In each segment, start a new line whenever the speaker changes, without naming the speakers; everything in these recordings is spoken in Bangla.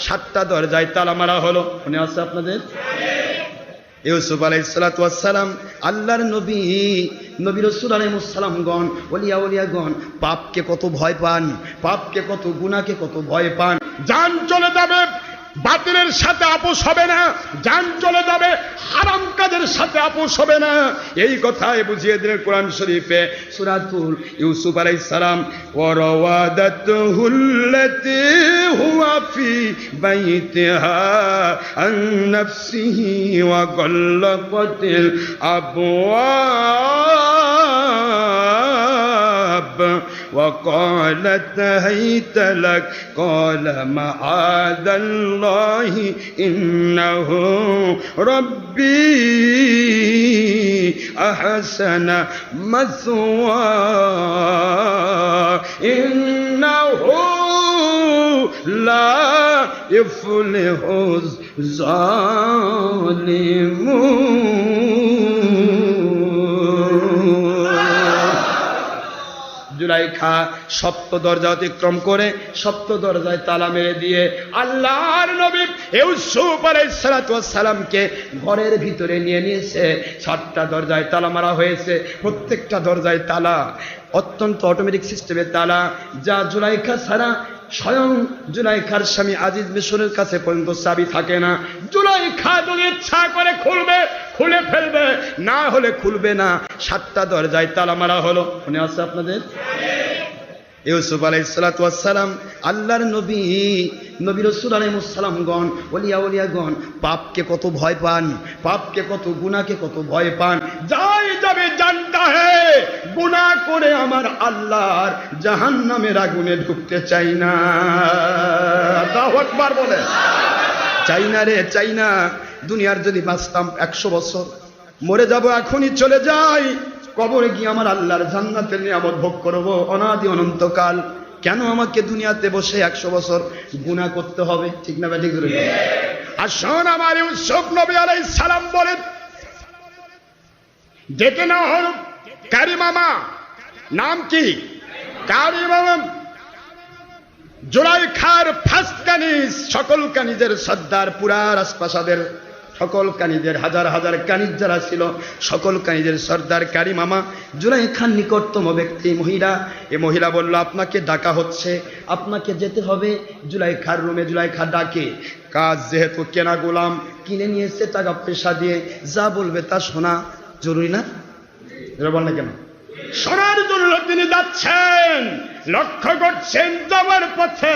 7টা দরজায় তালা মারা হলো। মনে আছে আপনাদের? ইউসুফ আলাইহিস সালাতু ওয়াস সালাম আল্লাহর নবী, নবী রাসূল আলাইহিস সালামগণ, ওলিয়াগণ পাপকে কত ভয় পান, পাপকে কত গুনাহকে কত ভয় পান। জান চলে যাবে, বাতিলের সাথে আপোষ হবে না, জান চলে যাবে, হারাম কাজের সাথে আপোষ হবে না। এই কথাই বুঝিয়ে দিলেন কোরআন শরীফে সূরাতুল ইউসুফ আলাইহিস সালাম, ওয়া রাওয়াদাতুহুল্লাতী হুয়া ফি বাইতিহা আন নাফসিহি ওয়া গাল্লাকাতিল আবওয়াব وقالت هيت لك قال معاذ الله إنه ربي أحسن مثواي إنه لا يفلح الظالمون। জুলাইখা 7 দরজা অতিক্রম করে 7 দরজায় তালা মেরে দিয়ে আল্লাহর নবী ইউসুফ আলাইহিস সালাতু ওয়াস সালামকে ঘরের ভিতরে নিয়ে নিয়েছে। 7টা দরজায় তালা মারা হয়েছে, প্রত্যেকটা দরজায় তালা, অত্যন্ত অটোমেটিক সিস্টেমে তালা, যা জুলাইখা ছাড়া স্বয়ং জুলাইখার স্বামী আজিজ মিশরের কাছে পর্যন্ত চাবি থাকে না। জুলাইখা যদি ইচ্ছা করে খুলবে, খুলে ফেলবে, না হলে খুলবে না। 7টা দরজায় তালা মারা হলো। মনে আছে আপনাদের? ইউসুফ আলাইহিস সালাতু ওয়াস সালাম আল্লাহর নবী, নবী রাসূল আলাইহিস সালামগণ, ওলিয়াগণ পাপকে কত ভয় পান, পাপকে কত গুনাহকে কত ভয় পান। যাই যাবে জানতা হে গুনাহ করে আমার আল্লাহর জাহান্নামের আগুনে ঢুকতে চাই না। আল্লাহু আকবার বলে, চাই না রে, চাই না। দুনিয়ার যদি বাঁচতাম 100 বছর, মরে যাব এখনই চলে যাই, কবরে গিয়ে আমার আল্লাহর জান্নাতের নিয়ামত ভোগ করব অনাদি অনন্তকাল। কেন আমাকে দুনিয়াতে বসে 100 বছর গুনাহ করতে হবে? ঠিক না ব্যাঠিক? আর শোন, আমার ইউসুফ নবী আলাইহিস সালাম বলেন, ডেকে না হল কারি মামা। নাম কি? কারি মামা। জুলাইখার ফার্স্ট কানিজ, সকল কানিজের সর্দার, পুরা রাজপ্রাসাদের সকল কানিজের হাজার হাজার কানিজ যারা ছিল, সকল কানিজের সর্দার কারি মামা, জুলাইখার নিকটতম ব্যক্তি মহিলা। এ মহিলা বলল, আপনাকে ডাকা হচ্ছে, আপনাকে যেতে হবে জুলাইখার রুমে। জুলাইখা ডাকে, কাজ যেহেতু কেনা গোলাম, কিনে নিয়েছে টাকা পয়সা দিয়ে, যা বলবে তা শোনা জরুরি না? বল না কেন? শোনার জন্য তিনি যাচ্ছেন, লক্ষ্য করছেন যাওয়ার পথে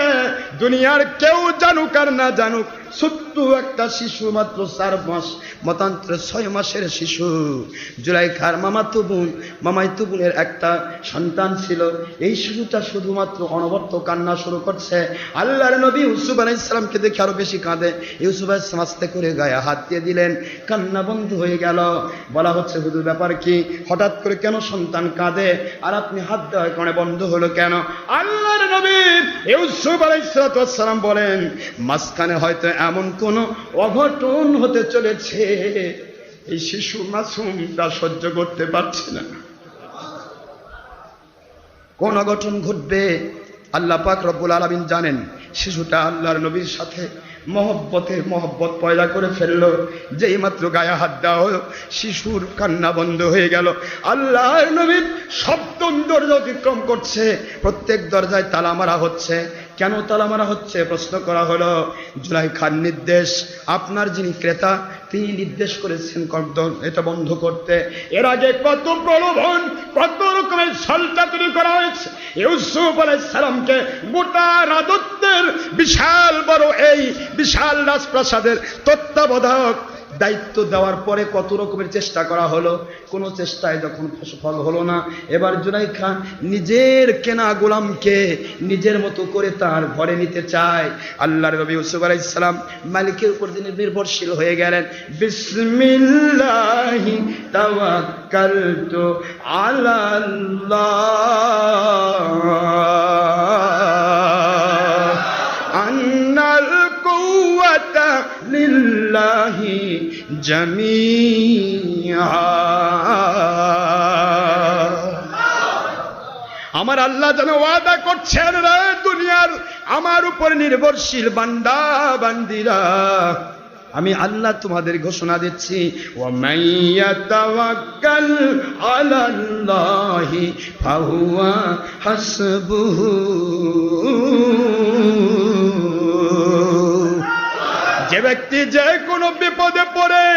দুনিয়ার কেউ জানুক আর না জানুক, ছোট্ট একটা শিশু, মাত্র 4 মাস, মতান্তরে 6 মাসের শিশু। জুলাইখার মামাতো বোনের একটা সন্তান ছিল। এই শিশুটা শুধুমাত্র অনবরত কান্না শুরু করছে। আল্লাহর নবী ইউসুফ আলাইহিস সালামকে দেখে আরো বেশি কাঁদে। ইউসুফ আলাইহিস সালাম আস্তে করে গায়ে হাত দিয়ে দিলেন, কান্না বন্ধ হয়ে গেল। বলা হচ্ছে, হুজুর ব্যাপার কি? হঠাৎ করে কেন সন্তান কাঁদে আর আপনি হাত দেওয়ার কারণে বন্ধ হলো কেন? আল্লাহর নবী ইউসুফ আলাইহিস সালাম বলেন, মাঝখানে হয়তো এমন কোন অঘটন হতে চলেছে, এই শিশু মাসুমটা সহ্য করতে পারছে না। কোন অঘটন ঘটবে আল্লাহ পাক রব্বুল আলামিন জানেন। শিশুটা আল্লাহর নবীর সাথে মহব্বত পয়দা করে ফেললো। যেই মাত্র গায়ে হাত দেওয়া হলো, শিশুর কান্না বন্ধ হয়ে গেল। আল্লাহর নবী সপ্তম দরজা অতিক্রম করছে, প্রত্যেক দরজায় তালা মারা হচ্ছে। কেন তালা মারা হচ্ছে প্রশ্ন করা হলো। জুলাইখার নির্দেশ, আপনার যিনি ক্রেতা তিনি নির্দেশ করেছেন এটা বন্ধ করতে। এর আগে কত প্রলোভন, কত রকমের ছলচাতুরি করা হয়েছে। ইউসুফ আলাইহিস সালামকে গোটা রাজত্বের বিশাল বড় এই বিশাল রাজপ্রাসাদের তত্ত্বাবধায়ক দায়িত্ব দেওয়ার পরে কত রকমের চেষ্টা করা হলো, কোনো চেষ্টায় যখন ফল হলো না, এবার জুলাইখা নিজের কেনা গোলামকে নিজের মতো করে তার ঘরে নিতে চায়। আল্লাহর নবী ইউসুফ আলাইহিস সালাম মালিকের উপর তিনি নির্ভরশীল হয়ে গেলেন। বিসমিল্লাহি তাওয়াক্কালতু আলাল্লাহ আন্নাল কুওয়াতা লিল্লাহি জামিআ। আমার আল্লাহ যেন ওয়াদা করছেন, রে দুনিয়ার আমার উপর নির্ভরশীল বান্দা বান্দিরা, আমি আল্লাহ তোমাদের ঘোষণা দিচ্ছি, ওয়া মাইয়াতাওয়াক্কাল আলাল্লাহি ফাহুয়া হাসবুহু। যে ব্যক্তি যে কোনো বিপদে পড়ে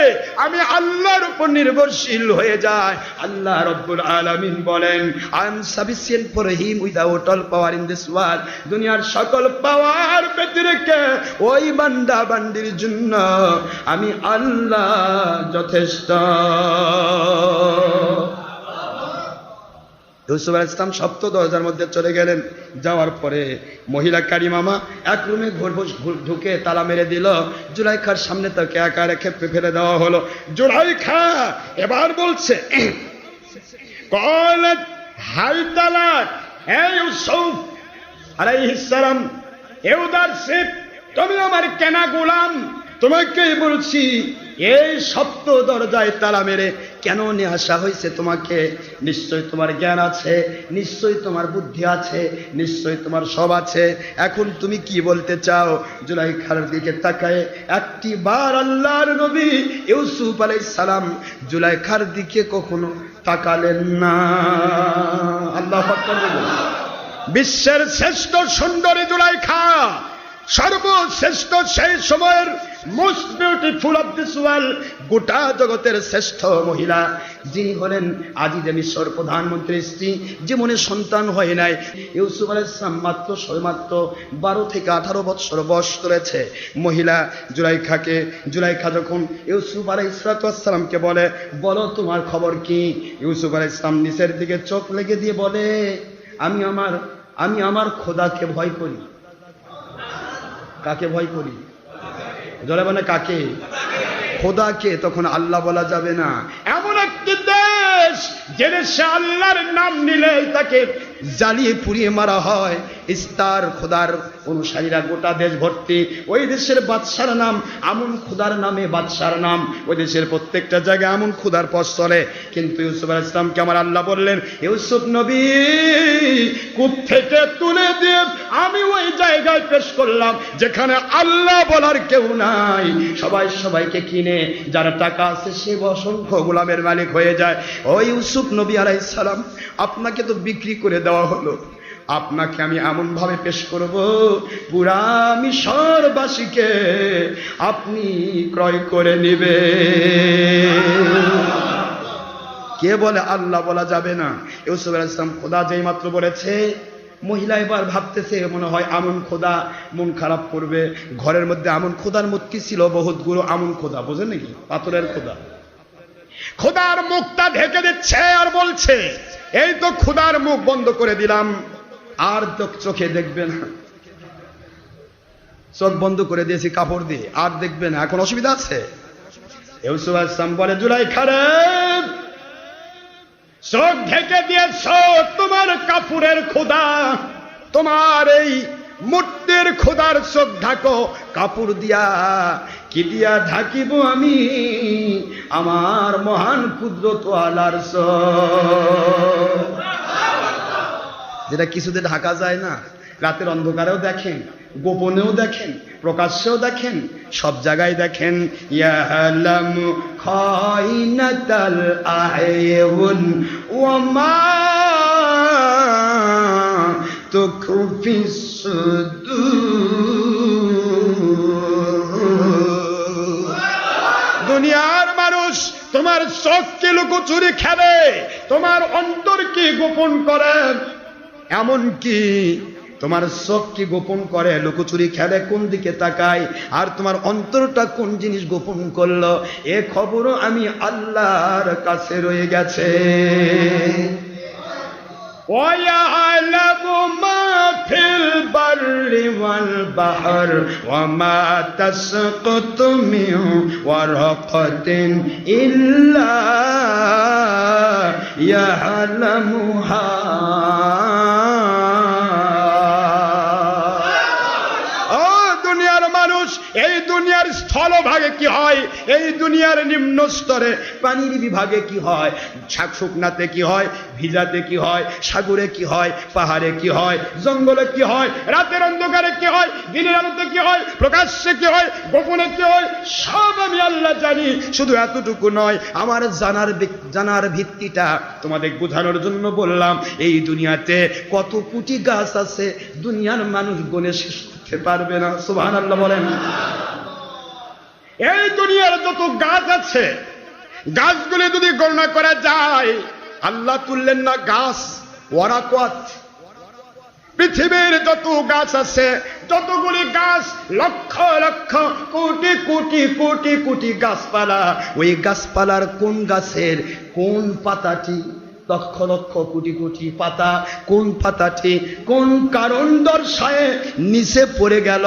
আমি আল্লাহর উপর নির্ভরশীল হয়ে যায়, আল্লাহ রাব্বুল আলামিন বলেন, I am sufficient for him without all power in this world. দুনিয়ার সকল পাওয়ার পেতে রেখে ওই বান্দা বান্দির জন্য আমি আল্লাহ যথেষ্ট। ইউসুফ আলাইহিস সালাম সপ্ত দরজার মধ্যে চলে গেলেন। যাওয়ার পরে মহিলা কারিমামা এক রুমে ঢুকে তালা মেরে দিল। জুলাইখার সামনে তাকে একা রেখে ফেলে দেওয়া হলো। জুলাইখা এবার বলছে, قالت هيت لك হে ইউসুফ আলাইহিস সালাম, এউদার সিপ, তুমি আমার কেনা গোলাম, তোমাকে বলছি এই সপ্ত দরজায় তালা মেরে কেন নিয়ে আসা হয়েছে তোমাকে? নিশ্চয় তোমার জ্ঞান আছে, নিশ্চয় তোমার বুদ্ধি আছে, নিশ্চয় তোমার সব আছে। এখন তুমি কি বলতে চাও? জুলাইখার দিকে তাকায় একটি বার আল্লাহর নবী ইউসুফ আলাইহিস সালাম জুলাইখার দিকে কখনো তাকালেন না। আল্লাহু আকবার। বিশ্বের শ্রেষ্ঠ সুন্দরী জুলাইখা, সর্বশ্রেষ্ঠ সেই সময়ের most beautiful of this world, গোটা জগতের শ্রেষ্ঠ মহিলা, যিনি হলেন আজিজ মিশর প্রধানমন্ত্রীর স্ত্রী, জীবনে সন্তান হয় নাই। ইউসুফ আলাইহিস সালাম মাত্র 12 থেকে 18 বছর বয়স চলেছে মহিলা জুলাইখা যখন ইউসুফ আলাইহিস সালামকে বলে, বলো তোমার খবর কি? ইউসুফ আলাইহিস সালাম নিচের দিকে চোখ লেগে দিয়ে বলে, আমি আমার খোদাকে ভয় করি। কাকে ভয় করি? জলে মানে কাকে? খোদাকে। তখন আল্লাহ বলা যাবে না। এমন একটি দেশ যে দেশে আল্লাহর নাম নিলে তাকে জ্বালিয়ে পুড়িয়ে মারা হয়, ইস্তার খোদার অনুসারীরা গোটা দেশ ভর্তি। ওই দেশের বাদশার নাম আমুন, খোদার নামে বাদশার নাম। ওই দেশের প্রত্যেকটা জায়গায় আমুন খোদার পথ চলে। কিন্তু ইউসুফ আলাইহিস সালামকে আমার আল্লাহ বললেন, ইউসুফ নবী, কূপ থেকে তুলে দিয়ে আমি ওই জায়গায় পেশ করলাম যেখানে আল্লাহ বলার কেউ নাই। সবাইকে কিনে যার টাকা আছে সে অসংখ্য গোলামের মালিক হয়ে যায়। ও ইউসুফ নবী আলাইহিস সালাম, আপনাকে তো বিক্রি করে দেওয়া হলো, আপনাকে আমি এমন ভাবে পেশ করব পুরা মিশরবাসীকে আপনি ক্রয় করে নেবে। কে বলে আল্লাহ বলা যাবে না? ইউসুফ আলাইহিস সালাম খোদা যেই মাত্র বলেছে, মহিলা এবার ভাবতেছে মনে হয় আমন খোদা, মন খারাপ করবে। ঘরের মধ্যে আমন খোদার মূর্তি ছিল বহুতগুলো। আমন খোদা বোঝেন নাকি? পাথরের খোদা। খোদার মুখটা ঢেকে দিচ্ছে আর বলছে, এই তো খোদার মুখ বন্ধ করে দিলাম, আর তো চোখে দেখবে না। চোখ বন্ধ করে দিয়েছি কাপড় দিয়ে, আর দেখবে না। এখন অসুবিধা আছে? ইউসুফ আলাইহিস সালাম বলে, জুলাইখা রে, চোখ ঢেকে দিয়েছ তোমার কাপড়ের খোদা, তোমার এই মূর্তির খোদার চোখ ঢাকো কাপড় দিয়া। কি দিয়া ঢাকিব আমি? আমার মহান কুদরত ওয়ালার চোখ, যেটা কিছুতে ঢাকা যায় না। রাতের অন্ধকারেও দেখেন, গোপনেও দেখেন, প্রকাশ্যেও দেখেন, সব জায়গায় দেখেন। ইয়ালামু খাইনাতাল আয়ুন ওয়া মা তুখফিস সুদূর। দুনিয়ার মানুষ তোমার চোখকে লুকোচুরি খেলে, তোমার অন্তর কি গোপন করে, এমন কি তোমার চোখ কি গোপন করে, লুকোচুরি খেলে, কোন দিকে তাকায়, আর তোমার অন্তরটা কোন জিনিস গোপন করলো, এ খবরও আমি আল্লাহর কাছে রয়ে গেছে। وَيَعْلَمُ مَا فِي الْبَرِّ وَالْبَحْرِ وَمَا تَسْقُطُ مِنْ وَرَقَةٍ إِلَّا يَعْلَمُهَا। ও দুনিয়ার মানুষ, এই দুনিয়ার স্থলভাগে কি হয়, এই দুনিয়ার নিম্ন স্তরে পানির বিভাগে কি হয়, শুকনাতে কি হয়, ভিজাতে কি হয়, সাগরে কি হয়, পাহাড়ে কি হয়, জঙ্গলে কি হয়, রাতের অন্ধকারে কি হয়, দিনের আলোতে কি হয়, প্রকাশ্যে কি হয়, গোপনে কি হয়, সব আমি আল্লাহ জানি। শুধু এতটুকু নয়, আমার জানার ভিত্তিটা তোমাদের বোঝানোর জন্য বললাম। এই দুনিয়াতে কত কোটি গাছ আছে, দুনিয়ার মানুষ গুণে শেষ করতে পারবে না। সুবহানাল্লাহ বলেন। এই দুনিয়ার যত গাছ আছে, গাছগুলি যদি গণনা করা যায়, আল্লাহ তুললেন না গাছ ওয়ারাকাত, পৃথিবীর যত গাছ আছে, যতগুলি গাছ, লক্ষ লক্ষ কোটি কোটি কোটি কোটি গাছপালা, ওই গাছপালার কোন গাছের কোন পাতাটি, লক্ষ লক্ষ কোটি কোটি পাতা, কোন পাতাটি কোন কারণ দর্শায় নিচে পড়ে গেল,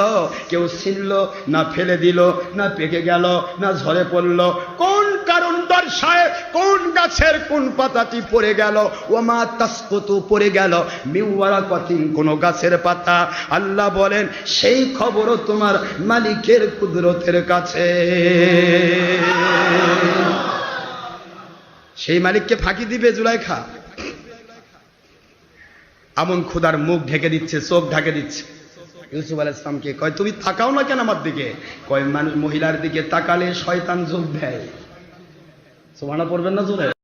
কেউ ছিনল না, ফেলে দিল না, পেকে গেল না, ঝরে পড়ল, কোন কারণ দর্শায় কোন গাছের কোন পাতাটি পড়ে গেল, ওমা তাসকুতু পড়ে গেল মিন ওয়ারাকাতিন, কোন গাছের পাতা। আল্লাহ বলেন সেই খবরও তোমার মালিকের কুদরতের কাছে। সেই মালিককে ফাঁকি দিবে জুলাইখা? আমন খোদার মুখ ঢেকে দিচ্ছে, চোখ ঢেকে দিচ্ছে। ইউসুফ আলাইহিস সালামকে কয় তুমি তাকাও না কেন আমার দিকে? কয় মানুষ মহিলার দিকে তাকালে শয়তান যোগ দেয়। সুবহানাল্লাহ পড়বেন না জোরে?